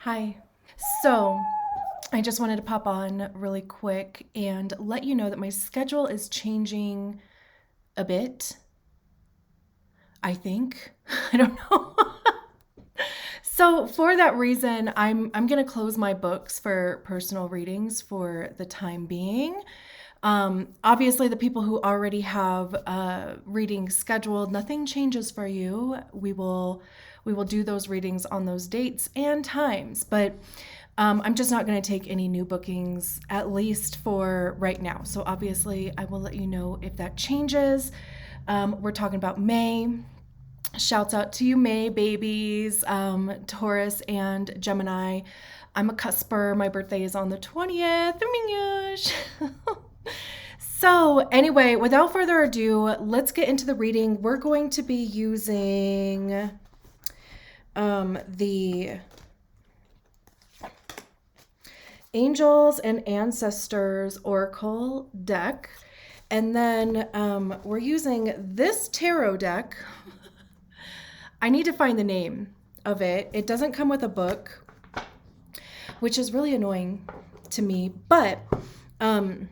Hi. So, I just wanted to pop on really quick and let you know that my schedule is changing a bit. I think. I don't know. So, for that reason, I'm going to close my books for personal readings for the time being. Obviously, the people who already have readings scheduled, nothing changes for you. We will do those readings on those dates and times, but I'm just not going to take any new bookings, at least for right now. So obviously, I will let you know if that changes. We're talking about May. Shouts out to you, May babies, Taurus and Gemini. I'm a cusper. My birthday is on the 20th. Oh my gosh. So, anyway, without further ado, let's get into the reading. We're going to be using the Angels and Ancestors Oracle deck. And then we're using this tarot deck. I need to find the name of it. It doesn't come with a book, which is really annoying to me, but I'll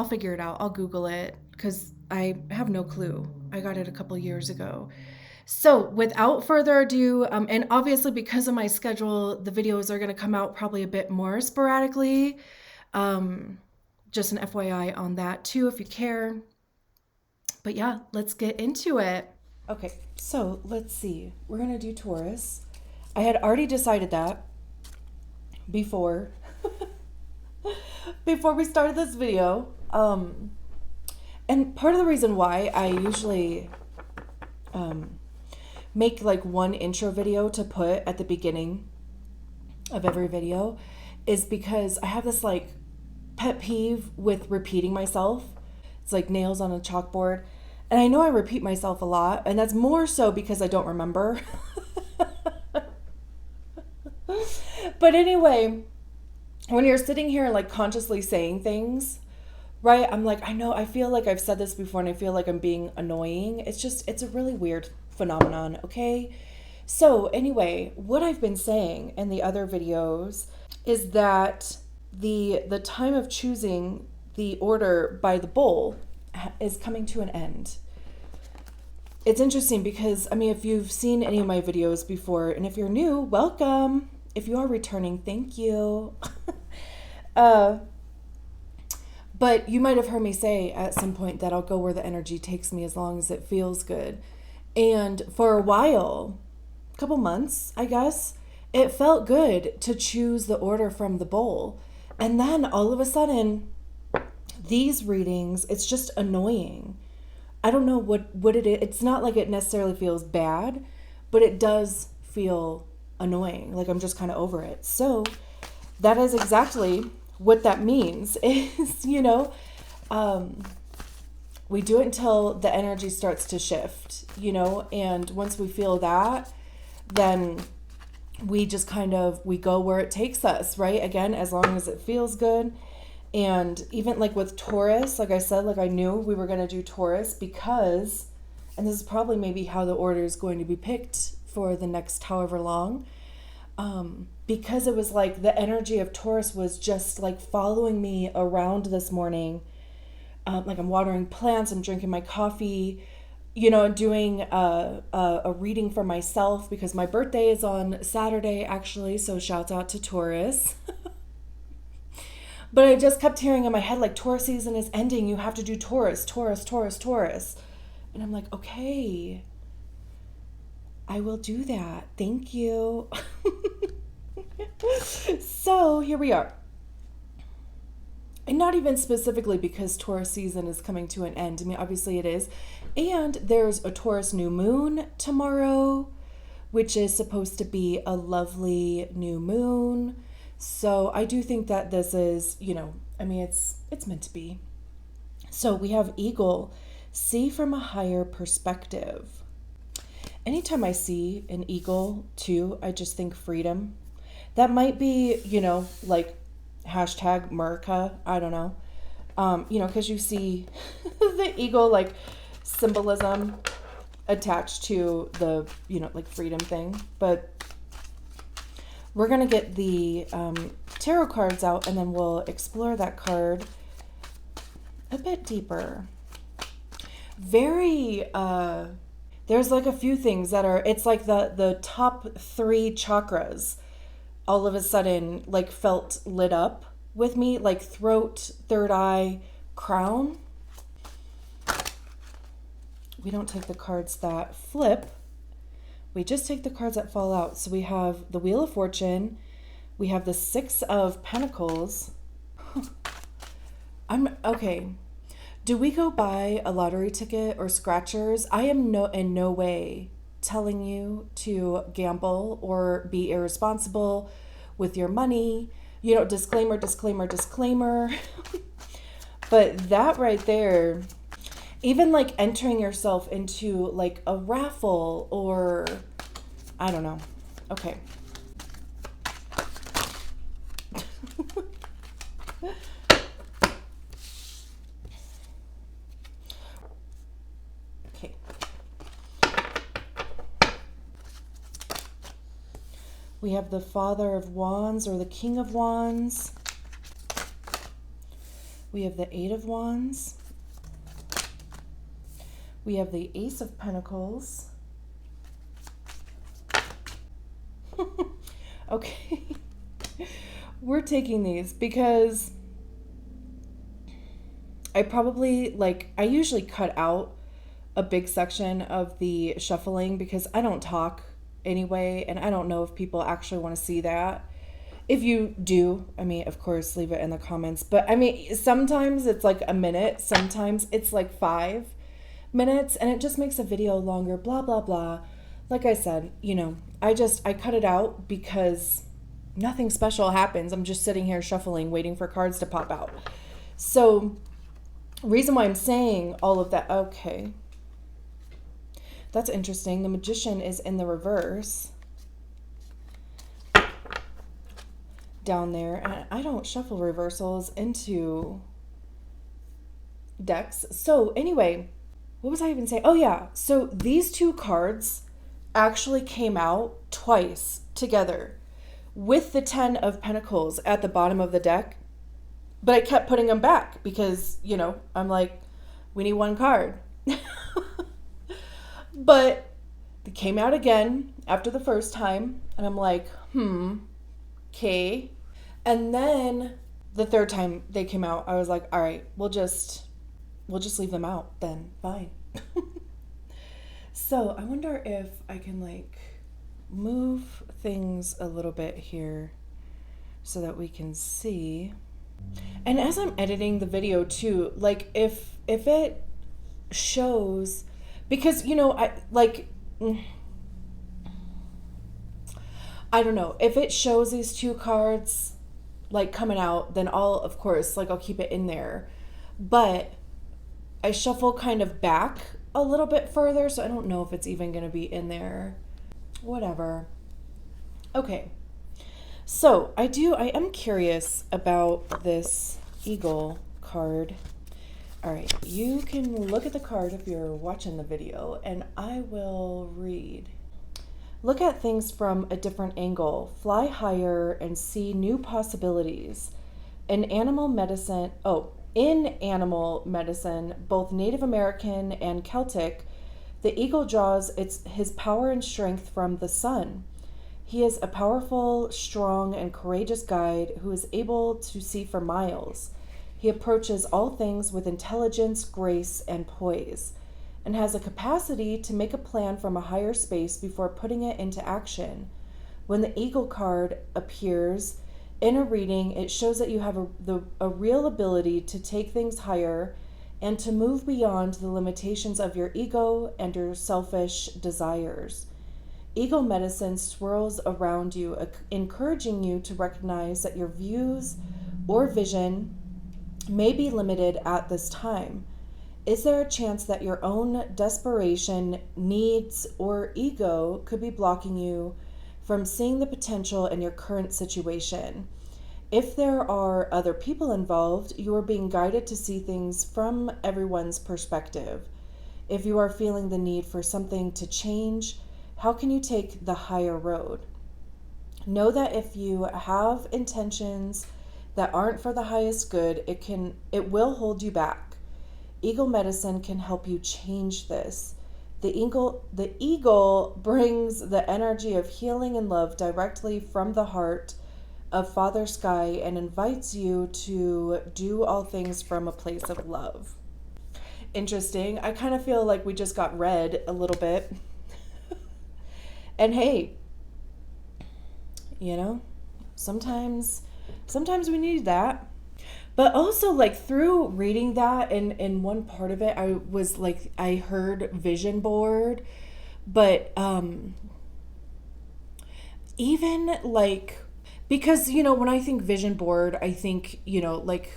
figure it out. I'll Google it because I have no clue. I got it a couple years ago. So without further ado, and obviously because of my schedule, the videos are going to come out probably a bit more sporadically. Just an FYI on that too, if you care. But yeah, let's get into it. Okay, so let's see. We're going to do Taurus. I had already decided that before we started this video. And part of the reason why I usually make like one intro video to put at the beginning of every video is because I have this like pet peeve with repeating myself. It's like nails on a chalkboard. And I know I repeat myself a lot, and that's more so because I don't remember. But anyway, when you're sitting here like consciously saying things, right? I'm like, I know, I feel like I've said this before and I feel like I'm being annoying. It's a really weird phenomenon, okay? So anyway, what I've been saying in the other videos is that the time of choosing the order by the bowl is coming to an end. It's interesting because, I mean, if you've seen any of my videos before, and if you're new, welcome. If you are returning, thank you. But you might have heard me say at some point that I'll go where the energy takes me as long as it feels good. And for a while, a couple months, I guess, it felt good to choose the order from the bowl. And then all of a sudden, these readings, it's just annoying. I don't know what it is. It's not like it necessarily feels bad, but it does feel annoying. Like I'm just kind of over it. So that is exactly what that means is, we do it until the energy starts to shift, and once we feel that, then we just we go where it takes us, right? Again, as long as it feels good. And even like with Taurus, like I said, like I knew we were going to do Taurus because, and this is probably maybe how the order is going to be picked for the next however long, because it was like the energy of Taurus was just like following me around this morning. Like I'm watering plants, I'm drinking my coffee, doing a reading for myself because my birthday is on Saturday actually. So shouts out to Taurus. But I just kept hearing in my head, like, Taurus season is ending. You have to do Taurus, Taurus, Taurus, Taurus. And I'm like, okay, I will do that. Thank you. So here we are. And not even specifically because Taurus season is coming to an end. I mean, obviously it is. And there's a Taurus new moon tomorrow, which is supposed to be a lovely new moon. So I do think that this is, it's meant to be. So we have Eagle, see from a higher perspective. Anytime I see an eagle too, I just think freedom. That might be, like hashtag Merca, I don't know. Because you see the eagle like symbolism attached to the, like freedom thing. But We're going to get the tarot cards out, and then we'll explore that card a bit deeper. Very, there's like a few things that are, it's like the top 3 chakras all of a sudden like felt lit up with me, like throat, third eye, crown. We don't take the cards that flip. We just take the cards that fall out. So we have the Wheel of Fortune. We have the 6 of Pentacles. Okay. Do we go buy a lottery ticket or scratchers? I am in no way telling you to gamble or be irresponsible with your money. You know, disclaimer, disclaimer, disclaimer. But that right there, even like entering yourself into like a raffle or I don't know. Okay. Okay. We have the Father of Wands or the King of Wands. We have the 8 of Wands. We have the Ace of Pentacles. Okay. We're taking these because I usually cut out a big section of the shuffling because I don't talk anyway, and I don't know if people actually want to see that. If you do, I mean, of course, leave it in the comments. But I mean, sometimes it's like a minute, sometimes it's like 5 minutes, and it just makes a video longer, blah, blah, blah. Like I said, you know, I cut it out because nothing special happens. I'm just sitting here shuffling, waiting for cards to pop out. So, reason why I'm saying all of that, okay. That's interesting. The Magician is in the reverse. Down there. And I don't shuffle reversals into decks. So, anyway, what was I even saying? Oh, yeah. So, these 2 cards actually came out twice together with the 10 of Pentacles at the bottom of the deck. But I kept putting them back because, you know, I'm like, we need 1 card. But they came out again after the first time. And I'm like, okay. And then the third time they came out, I was like, all right, we'll just leave them out then. Fine. So I wonder if I can like move things a little bit here so that we can see. And as I'm editing the video too, like if it shows, because you know, I don't know, if it shows these 2 cards like coming out, then I'll keep it in there. But I shuffle kind of back a little bit further, so I don't know if it's even going to be in there. Whatever. Okay. So I am curious about this Eagle card. All right, you can look at the card if you're watching the video, and I will read. Look at things from a different angle. Fly higher and see new possibilities. In animal medicine, both Native American and Celtic, the eagle draws his power and strength from the sun. He is a powerful, strong, and courageous guide who is able to see for miles. He approaches all things with intelligence, grace, and poise, and has a capacity to make a plan from a higher space before putting it into action. When the Eagle card appears in a reading, it shows that you have a real ability to take things higher and to move beyond the limitations of your ego and your selfish desires. Eagle medicine swirls around you, encouraging you to recognize that your views or vision may be limited at this time. Is there a chance that your own desperation, needs, or ego could be blocking you from seeing the potential in your current situation? If there are other people involved, you are being guided to see things from everyone's perspective. If you are feeling the need for something to change, how can you take the higher road? Know that if you have intentions that aren't for the highest good, it will hold you back. Eagle medicine can help you change this. The eagle brings the energy of healing and love directly from the heart of Father Sky and invites you to do all things from a place of love. Interesting. I kind of feel like we just got read a little bit. And hey, you know, sometimes we need that. But also, like, through reading that, and in one part of it, I was like, I heard vision board, but even like, because, when I think vision board, I think, like,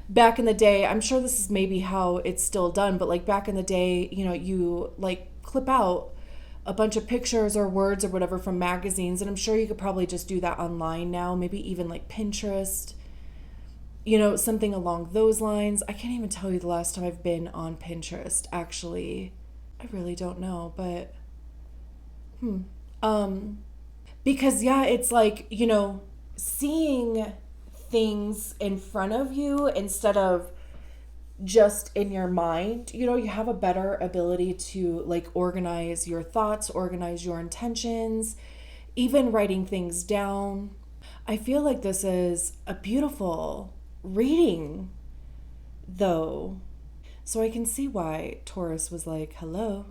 back in the day, I'm sure this is maybe how it's still done, but like back in the day, you like clip out a bunch of pictures or words or whatever from magazines, and I'm sure you could probably just do that online now, maybe even like Pinterest. Something along those lines. I can't even tell you the last time I've been on Pinterest, actually. I really don't know, but because yeah, it's like, seeing things in front of you instead of just in your mind, you have a better ability to like organize your thoughts, organize your intentions, even writing things down. I feel like this is a beautiful reading, though. So I can see why Taurus was like, hello.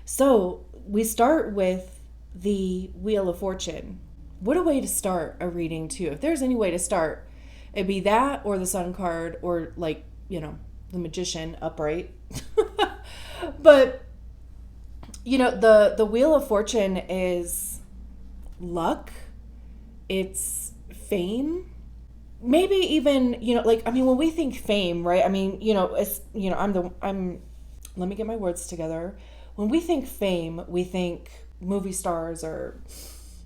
So we start with the Wheel of Fortune. What a way to start a reading, too. If there's any way to start, it'd be that or the Sun card or like, the Magician upright. But, the Wheel of Fortune is luck. It's fame. Maybe even, like, I mean, when we think fame, right? I mean, it's, let me get my words together. When we think fame, we think movie stars or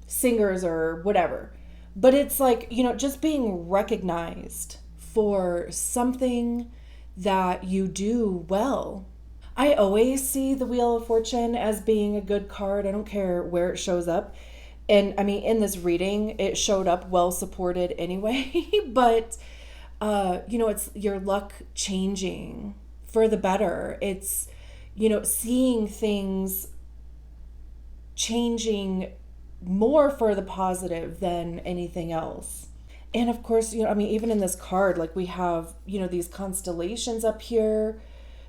singers or whatever. But it's like, just being recognized for something that you do well. I always see the Wheel of Fortune as being a good card. I don't care where it shows up. And I mean, in this reading, it showed up well supported anyway, but, it's your luck changing for the better. It's, seeing things changing more for the positive than anything else. And of course, even in this card, like we have, these constellations up here.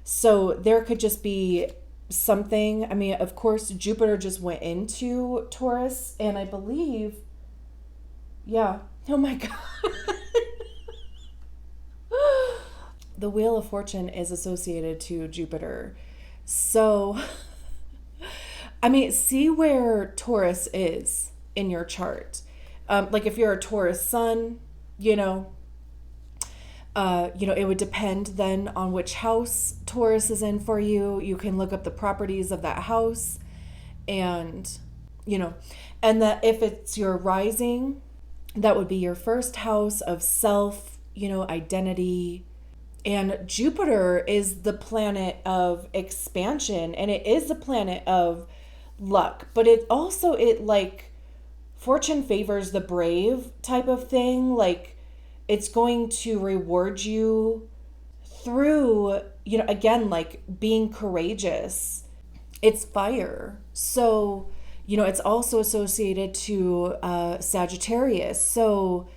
So there could just be something. I mean, of course, Jupiter just went into Taurus, and I believe, yeah. Oh my God. The Wheel of Fortune is associated to Jupiter. So, I mean, see where Taurus is in your chart. Like if you're a Taurus sun, it would depend then on which house Taurus is in for you. You can look up the properties of that house and, and that if it's your rising, that would be your first house of self, identity. And Jupiter is the planet of expansion, and it is the planet of luck, but it like fortune favors the brave type of thing. Like it's going to reward you through, again, like being courageous. It's fire. So, it's also associated to Sagittarius. So,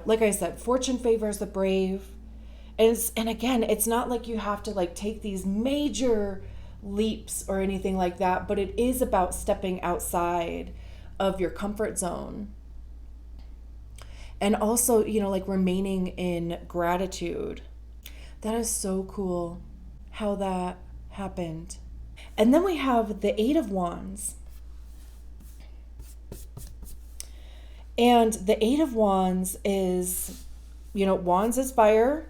like I said, fortune favors the brave. And again, it's not like you have to like take these major leaps or anything like that, but it is about stepping outside of your comfort zone. And also, like remaining in gratitude. That is so cool how that happened. And then we have the Eight of Wands. And the Eight of Wands is, Wands is fire.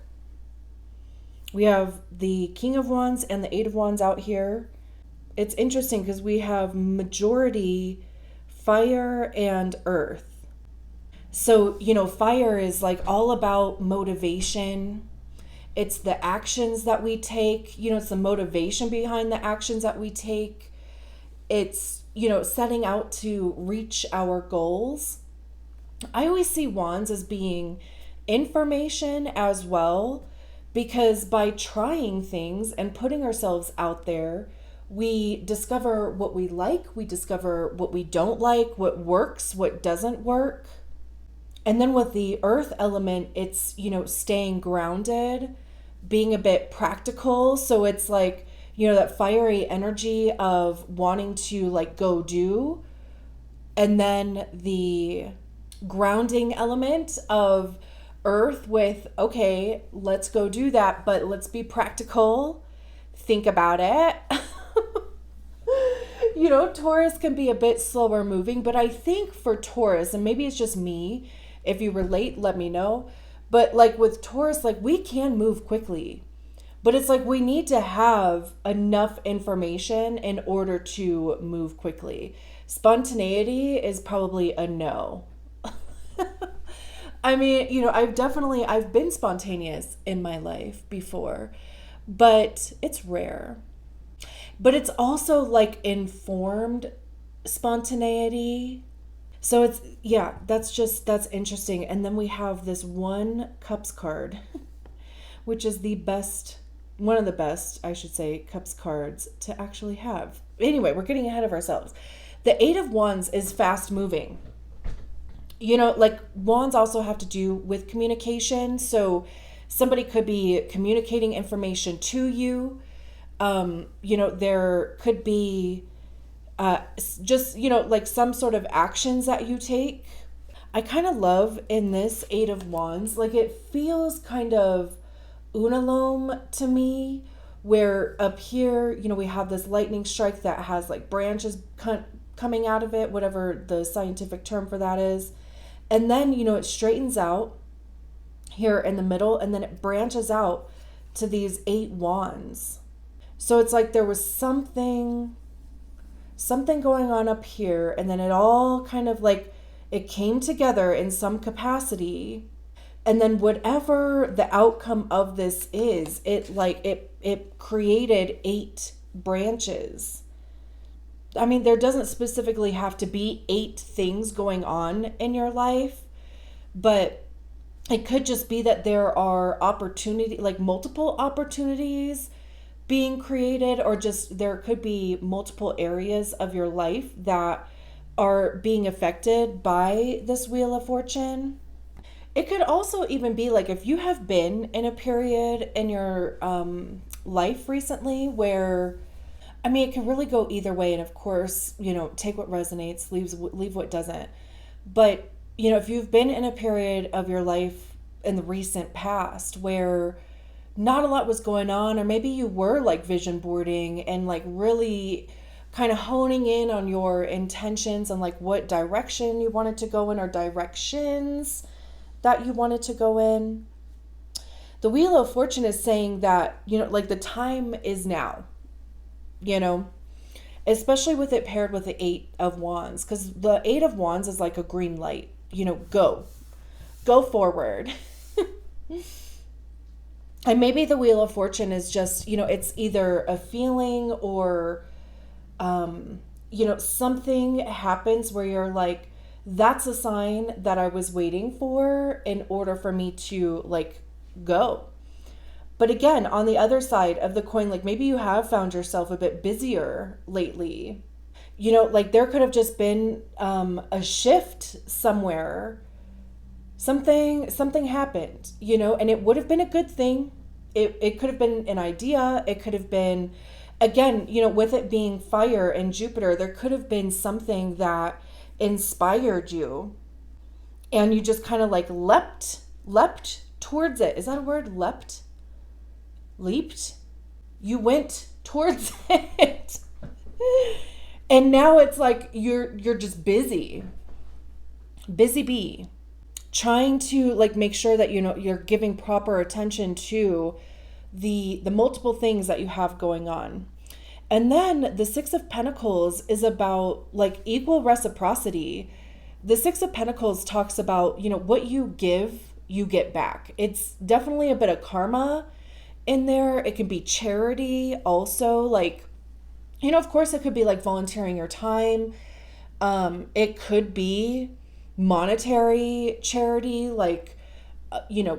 We have the King of Wands and the Eight of Wands out here. It's interesting because we have majority fire and earth. So, fire is like all about motivation. It's the actions that we take, it's the motivation behind the actions that we take. it's, setting out to reach our goals. I always see wands as being information as well, because by trying things and putting ourselves out there, we discover what we like, we discover what we don't like, what works, what doesn't work. And then with the earth element, it's, staying grounded, being a bit practical. So it's like, that fiery energy of wanting to like go do. And then the grounding element of earth with, okay, let's go do that, but let's be practical. Think about it. Taurus can be a bit slower moving, but I think for Taurus, and maybe it's just me, if you relate, let me know. But like with Taurus, like we can move quickly, but it's like we need to have enough information in order to move quickly. Spontaneity is probably a no. I mean, I've been spontaneous in my life before, but it's rare. But it's also like informed spontaneity. So it's, yeah, that's interesting. And then we have this one cups card, which is the best, one of the best, I should say, cups cards to actually have. Anyway, we're getting ahead of ourselves. The Eight of Wands is fast moving. Like wands also have to do with communication. So somebody could be communicating information to you. There could be just, like some sort of actions that you take. I kind of love in this Eight of Wands, like it feels kind of unalome to me, where up here, we have this lightning strike that has like branches coming out of it, whatever the scientific term for that is. And then, it straightens out here in the middle, and then it branches out to these 8 wands. So it's like there was something going on up here, and then it all kind of like it came together in some capacity. And then whatever the outcome of this is, it created 8 branches. I mean, there doesn't specifically have to be 8 things going on in your life, but it could just be that there are multiple opportunities being created, or just there could be multiple areas of your life that are being affected by this Wheel of Fortune. It could also even be like if you have been in a period in your life recently where, I mean, it can really go either way. And of course, take what resonates, leave what doesn't. But, if you've been in a period of your life in the recent past where not a lot was going on, or maybe you were like vision boarding and like really kind of honing in on your intentions and like what direction you wanted to go in, or directions that you wanted to go in. The Wheel of Fortune is saying that, like the time is now. Especially with it paired with the 8 of Wands, because the 8 of Wands is like a green light, go forward. And maybe the Wheel of Fortune is just, it's either a feeling or, something happens where you're like, that's a sign that I was waiting for in order for me to like go. But again, on the other side of the coin, like maybe you have found yourself a bit busier lately. Like there could have just been a shift somewhere. Something happened, and it would have been a good thing. It could have been an idea. It could have been, again, with it being fire and Jupiter, there could have been something that inspired you. And you just kind of like leapt towards it. Is that a word? Leaped? You went towards it. And now it's like you're just busy bee, trying to like make sure that you're giving proper attention to the multiple things that you have going on. And then the 6 of Pentacles is about like equal reciprocity. The 6 of Pentacles talks about, what you give, you get back. It's definitely a bit of karma in there. It can be charity also, like, Of course, it could be like volunteering your time. It could be monetary charity, like,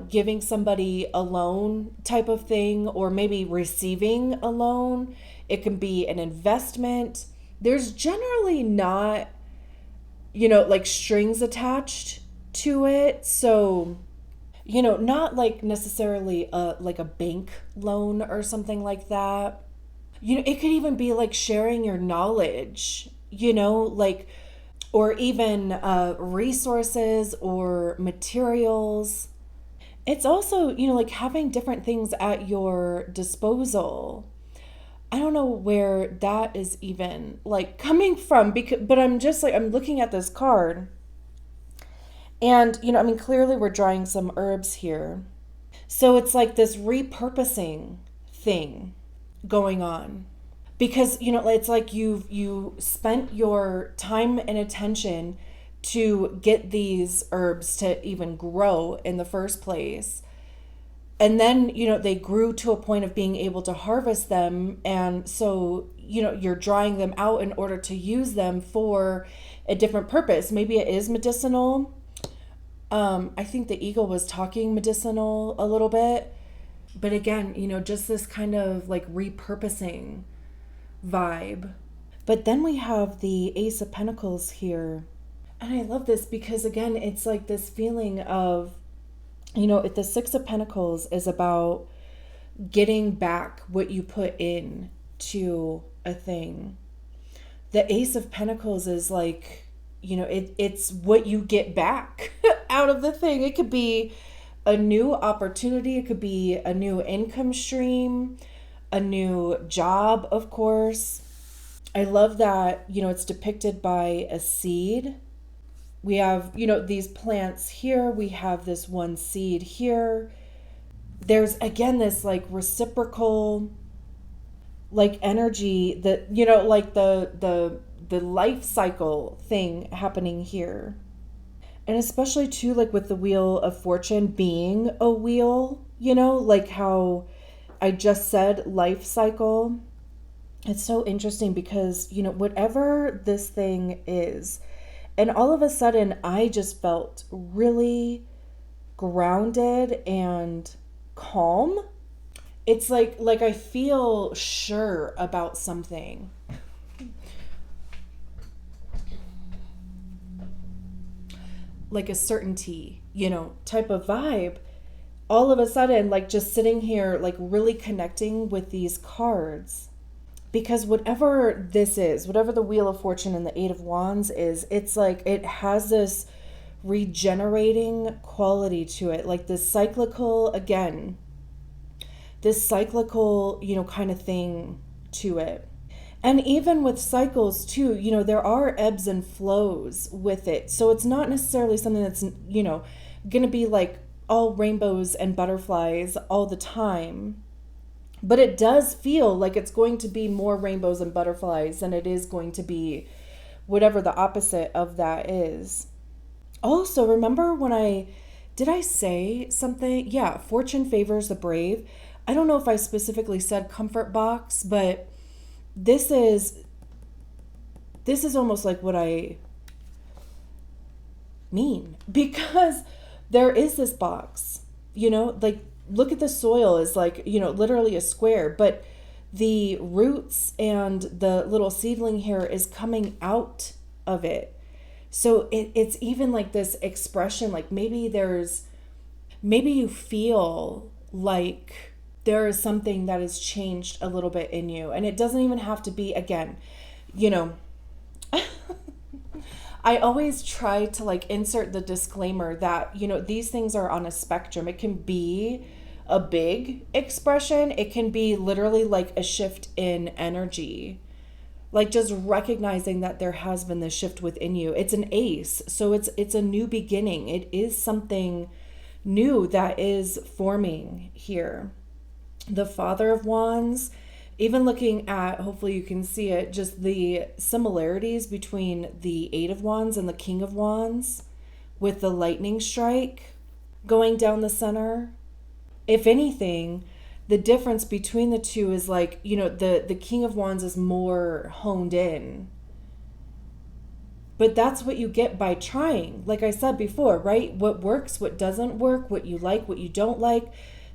giving somebody a loan type of thing, or maybe receiving a loan. It can be an investment. There's generally not, like strings attached to it. So, not like necessarily like a bank loan or something like that. It could even be like sharing your knowledge, like, or even resources or materials. It's also, like having different things at your disposal. I don't know where that is even like coming from, but I'm just like, I'm looking at this card, and, clearly we're drawing some herbs here. So it's like this repurposing thing going on, because, it's like you spent your time and attention to get these herbs to even grow in the first place, and then, they grew to a point of being able to harvest them, and so, you're drying them out in order to use them for a different purpose. Maybe it is medicinal. I think the eagle was talking medicinal a little bit, but again, just this kind of like repurposing vibe. But then we have the Ace of Pentacles here. And I love this because, again, it's like this feeling of, if the Six of Pentacles is about getting back what you put in to a thing, the Ace of Pentacles is like, it's what you get back out of the thing. It could be a new opportunity. It could be a new income stream, a new job, of course. I love that, it's depicted by a seed. We have, these plants here. We have this one seed here. There's, again, this like reciprocal, like energy that, like the life cycle thing happening here. And especially too, like with the Wheel of Fortune being a wheel, like how I just said, life cycle. It's so interesting because, whatever this thing is, and all of a sudden I just felt really grounded and calm. It's like I feel sure about something. Like a certainty, type of vibe. All of a sudden, like just sitting here, like really connecting with these cards. Because whatever this is, whatever the Wheel of Fortune and the Eight of Wands is, it's like it has this regenerating quality to it. Like this cyclical, again, this cyclical, kind of thing to it. And even with cycles too, there are ebbs and flows with it. So it's not necessarily something that's, going to be like all rainbows and butterflies all the time. But it does feel like it's going to be more rainbows and butterflies than it is going to be whatever the opposite of that is. Also, remember when did I say something? Yeah, fortune favors the brave. I don't know if I specifically said comfort box, but this is almost like what I mean, because there is this box, like look at the soil is like, literally a square, but the roots and the little seedling here is coming out of it. So it's even like this expression, like maybe you feel like there is something that has changed a little bit in you. And it doesn't even have to be, again, I always try to like insert the disclaimer that, these things are on a spectrum. It can be a big expression. It can be literally like a shift in energy. Like just recognizing that there has been this shift within you. It's an ace. So it's a new beginning. It is something new that is forming here. The Father of Wands, even looking at, hopefully you can see it, just the similarities between the Eight of Wands and the King of Wands with the lightning strike going down the center. If anything, the difference between the two is like, the King of Wands is more honed in. But that's what you get by trying. Like I said before, right? What works, what doesn't work, what you like, what you don't like.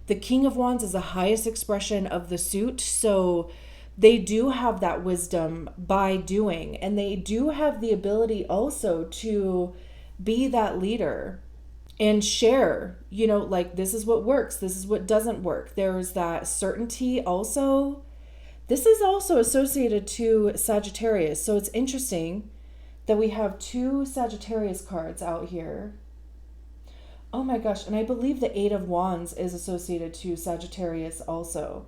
The King of Wands is the highest expression of the suit. So they do have that wisdom by doing. And they do have the ability also to be that leader and share, like this is what works, this is what doesn't work. There's that certainty also. This is also associated to Sagittarius. So it's interesting that we have two Sagittarius cards out here. Oh my gosh, and I believe the Eight of Wands is associated to Sagittarius also.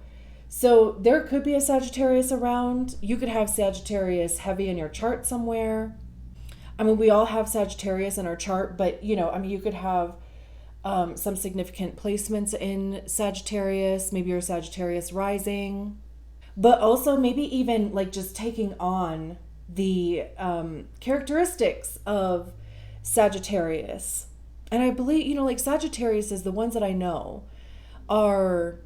So there could be a Sagittarius around. You could have Sagittarius heavy in your chart somewhere. I mean, we all have Sagittarius in our chart, but you could have some significant placements in Sagittarius. Maybe you're Sagittarius rising, but also maybe even like just taking on the characteristics of Sagittarius. And I believe, like Sagittarius is the ones that I know are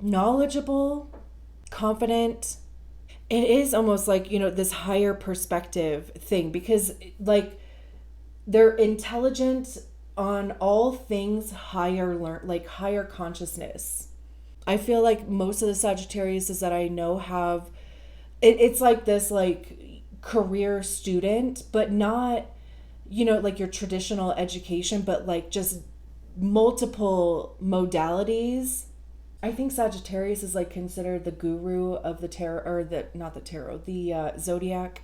knowledgeable, confident. It is almost like, this higher perspective thing, because like they're intelligent on all things higher, like higher consciousness. I feel like most of the Sagittariuses that I know have, it's like this like career student, but not, like your traditional education, but like just multiple modalities. I think Sagittarius is like considered the guru of the tarot, or not the tarot, the zodiac.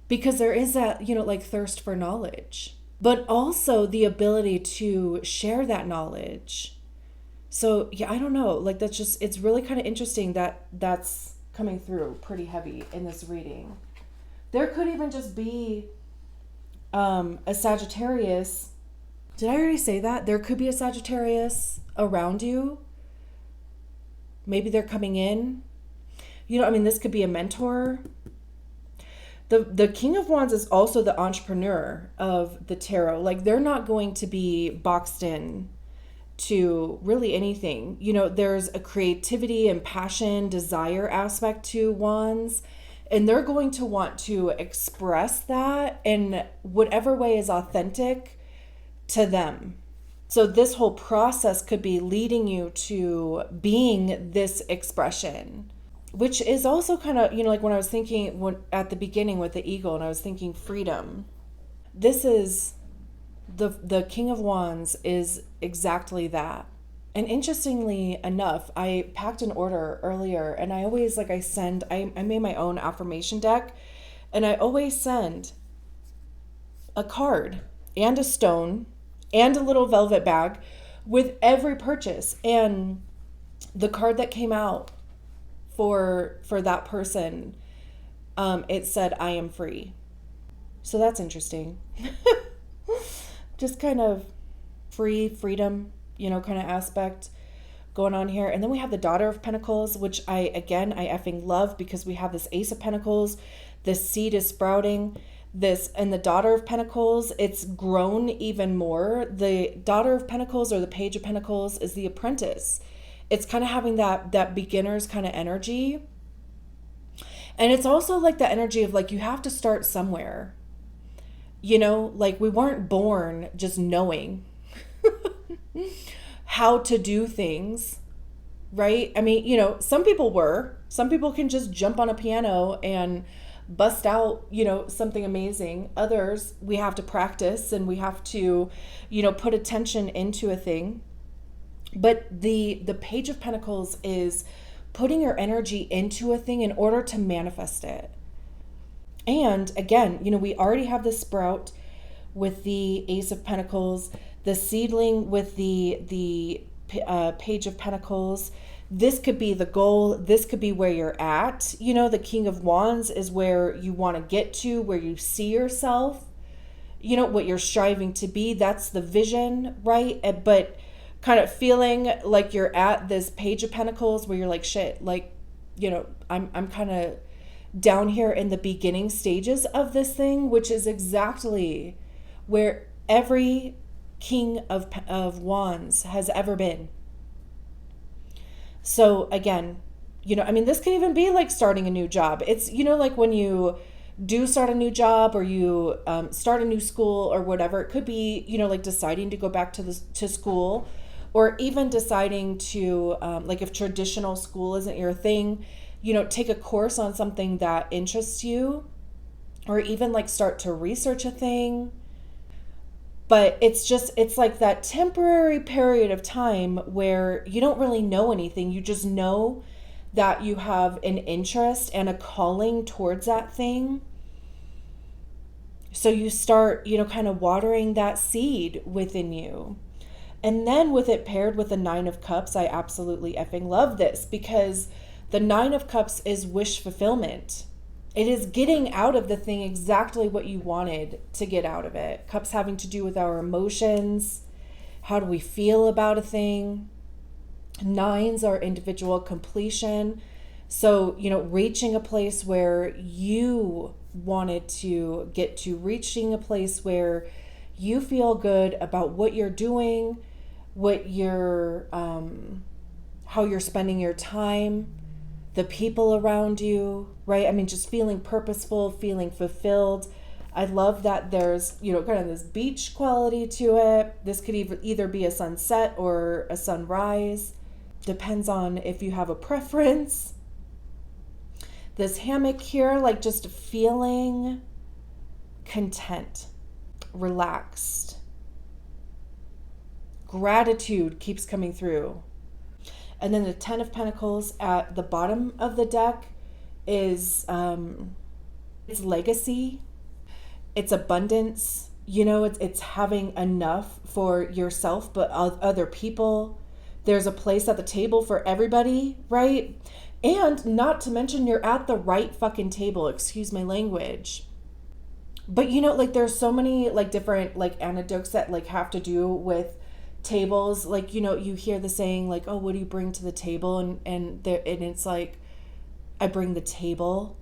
Because there is that, like thirst for knowledge, but also the ability to share that knowledge. So yeah, I don't know, like that's just, it's really kind of interesting that that's coming through pretty heavy in this reading. There could even just be a Sagittarius. Did I already say that? There could be a Sagittarius around you. Maybe they're coming in. This could be a mentor. The King of Wands is also the entrepreneur of the tarot. Like they're not going to be boxed in to really anything. There's a creativity and passion, desire aspect to Wands, and they're going to want to express that in whatever way is authentic to them. So this whole process could be leading you to being this expression, which is also kind of, like when I was thinking at the beginning with the eagle, and I was thinking freedom. This is the King of Wands is exactly that. And interestingly enough, I packed an order earlier, and I always I made my own affirmation deck, and I always send a card and a stone and a little velvet bag with every purchase. And the card that came out for that person, it said, "I am free." So that's interesting. Just kind of freedom, kind of aspect going on here. And then we have the Daughter of Pentacles, which I effing love, because we have this Ace of Pentacles. This seed is sprouting. And the Daughter of Pentacles, it's grown even more. The Daughter of Pentacles, or the Page of Pentacles, is the apprentice. It's kind of having that beginner's kind of energy. And it's also like the energy of like, you have to start somewhere. Like we weren't born just knowing how to do things, right? I mean, some people can just jump on a piano and bust out, something amazing. Others, we have to practice, and we have to, put attention into a thing. But the Page of Pentacles is putting your energy into a thing in order to manifest it. And again, we already have the sprout with the Ace of Pentacles, the seedling with the Page of Pentacles. This could be the goal. This could be where you're at. The King of Wands is where you want to get to, where you see yourself, what you're striving to be. That's the vision, right? But kind of feeling like you're at this Page of Pentacles where you're like, shit, like, I'm kind of down here in the beginning stages of this thing, which is exactly where every King of Wands has ever been. So again, I mean, this can even be like starting a new job. It's, like when you do start a new job, or you start a new school or whatever. It could be, like deciding to go back to school, or even deciding to, like if traditional school isn't your thing, take a course on something that interests you, or even like start to research a thing. But it's like that temporary period of time where you don't really know anything. You just know that you have an interest and a calling towards that thing. So you start, kind of watering that seed within you. And then with it paired with the Nine of Cups, I absolutely effing love this, because the Nine of Cups is wish fulfillment. It is getting out of the thing exactly what you wanted to get out of it. Cups having to do with our emotions. How do we feel about a thing? Nines are individual completion. So, reaching a place where you wanted to get to, reaching a place where you feel good about what you're doing, what you're, how you're spending your time, the people around you, right? I mean, just feeling purposeful, feeling fulfilled. I love that there's, kind of this beach quality to it. This could either be a sunset or a sunrise. Depends on if you have a preference. This hammock here, like just feeling content, relaxed. Gratitude keeps coming through. And then the Ten of Pentacles at the bottom of the deck is it's legacy, it's abundance. It's having enough for yourself, but other people. There's a place at the table for everybody, right? And not to mention, you're at the right fucking table. Excuse my language. But like there's so many like different like anecdotes that like have to do with tables. Like, you hear the saying like, oh, what do you bring to the table? And it's like, I bring the table.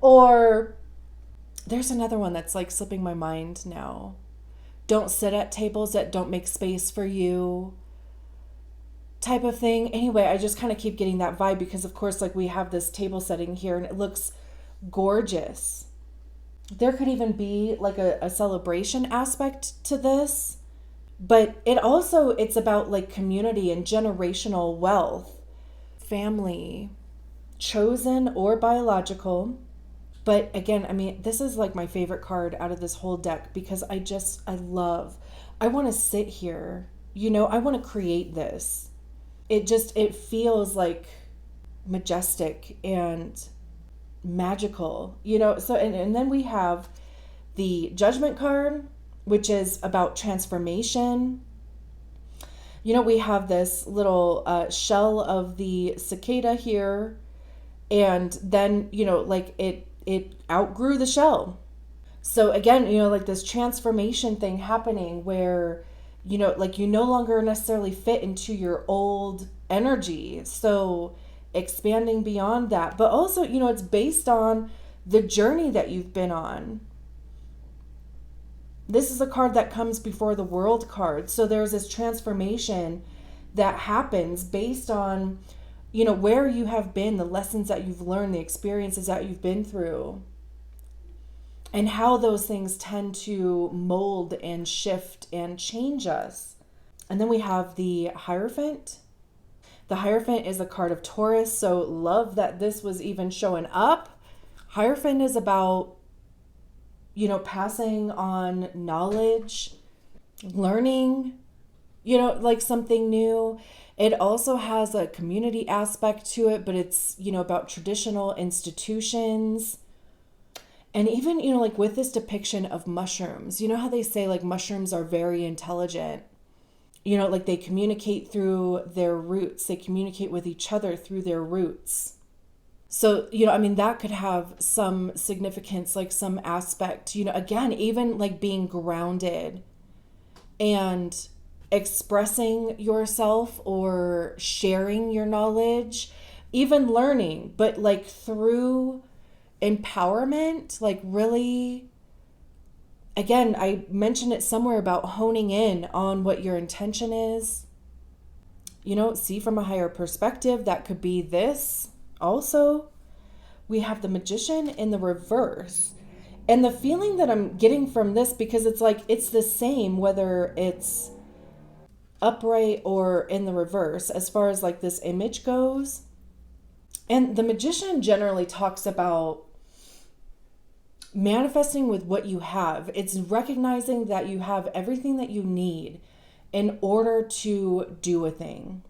Or there's another one that's like slipping my mind now. Don't sit at tables that don't make space for you, type of thing. Anyway, I just kind of keep getting that vibe because, of course, like we have this table setting here and it looks gorgeous. There could even be like a celebration aspect to this, but it's about like community and generational wealth, family, chosen or biological. But again, I mean, this is like my favorite card out of this whole deck because I want to sit here, I want to create this. It feels like majestic and magical, So, and then we have the Judgment card, which is about transformation. We have this little shell of the cicada here, and then, like it outgrew the shell. So again, like this transformation thing happening where, like you no longer necessarily fit into your old energy. So expanding beyond that. But also, it's based on the journey that you've been on. This is a card that comes before the World card. So there's this transformation that happens based on, where you have been, the lessons that you've learned, the experiences that you've been through, and how those things tend to mold and shift and change us. And then we have the Hierophant. The Hierophant is a card of Taurus, so love that this was even showing up. Hierophant is about, passing on knowledge, learning, like something new. It also has a community aspect to it, but it's, about traditional institutions. And even, like with this depiction of mushrooms, how they say like mushrooms are very intelligent. Like they communicate through their roots. They communicate with each other through their roots. So, I mean, that could have some significance, like some aspect, again, even like being grounded and expressing yourself or sharing your knowledge, even learning, but like through empowerment, like really, again, I mentioned it somewhere about honing in on what your intention is, see from a higher perspective. That could be this also. We have the Magician in the reverse. And the feeling that I'm getting from this, because it's like it's the same whether it's upright or in the reverse as far as like this image goes. And the Magician generally talks about manifesting with what you have. It's recognizing that you have everything that you need in order to do a thing.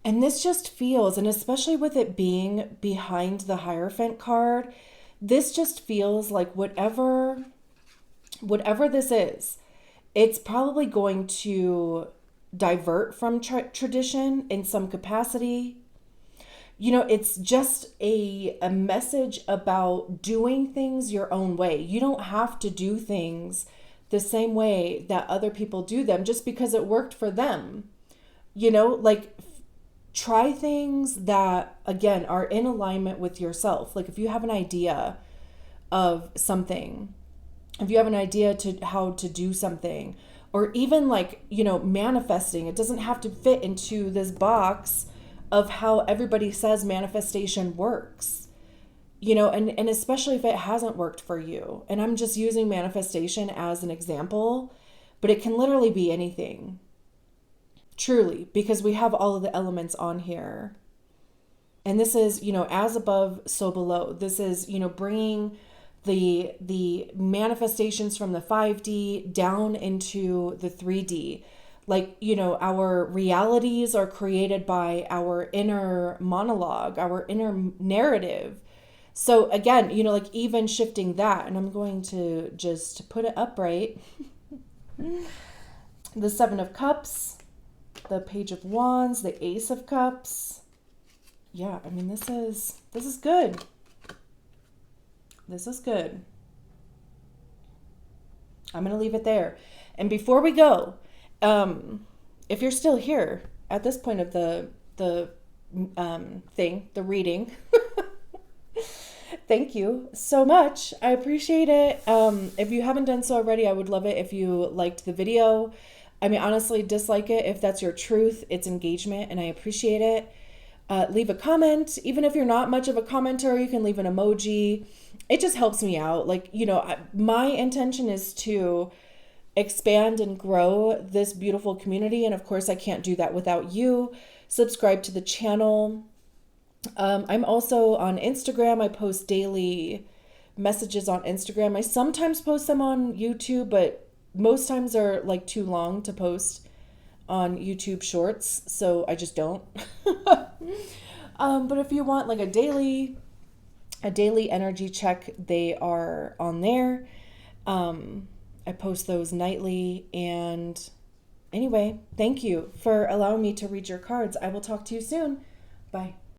And this just feels, and especially with it being behind the Hierophant card, this just feels like whatever this is, it's probably going to divert from tradition in some capacity. It's just a message about doing things your own way. You don't have to do things the same way that other people do them just because it worked for them. Like try things that, again, are in alignment with yourself. Like if you have an idea of something, if you have an idea to how to do something, or even like, manifesting, it doesn't have to fit into this box of how everybody says manifestation works, and especially if it hasn't worked for you. And I'm just using manifestation as an example, but it can literally be anything. Truly, because we have all of the elements on here. And this is, as above, so below. This is, bringing the manifestations from the 5D down into the 3D. Like, our realities are created by our inner monologue, our inner narrative. So again, like even shifting that, and I'm going to just put it upright. The 7 of Cups, the Page of Wands, the Ace of Cups. Yeah, I mean, this is good. This is good. I'm going to leave it there. And before we go, if you're still here at this point of the reading, thank you so much. I appreciate it. If you haven't done so already, I would love it if you liked the video. I mean, honestly, dislike it if that's your truth. It's engagement, and I appreciate it. Leave a comment. Even if you're not much of a commenter, you can leave an emoji. It just helps me out. Like, my intention is to expand and grow this beautiful community. And of course, I can't do that without you. Subscribe to the channel. I'm also on Instagram. I post daily messages on Instagram. I sometimes post them on YouTube, but most times they're like too long to post on YouTube Shorts, so I just don't. But if you want like a daily energy check, they are on there. I post those nightly. And anyway, thank you for allowing me to read your cards. I will talk to you soon. Bye.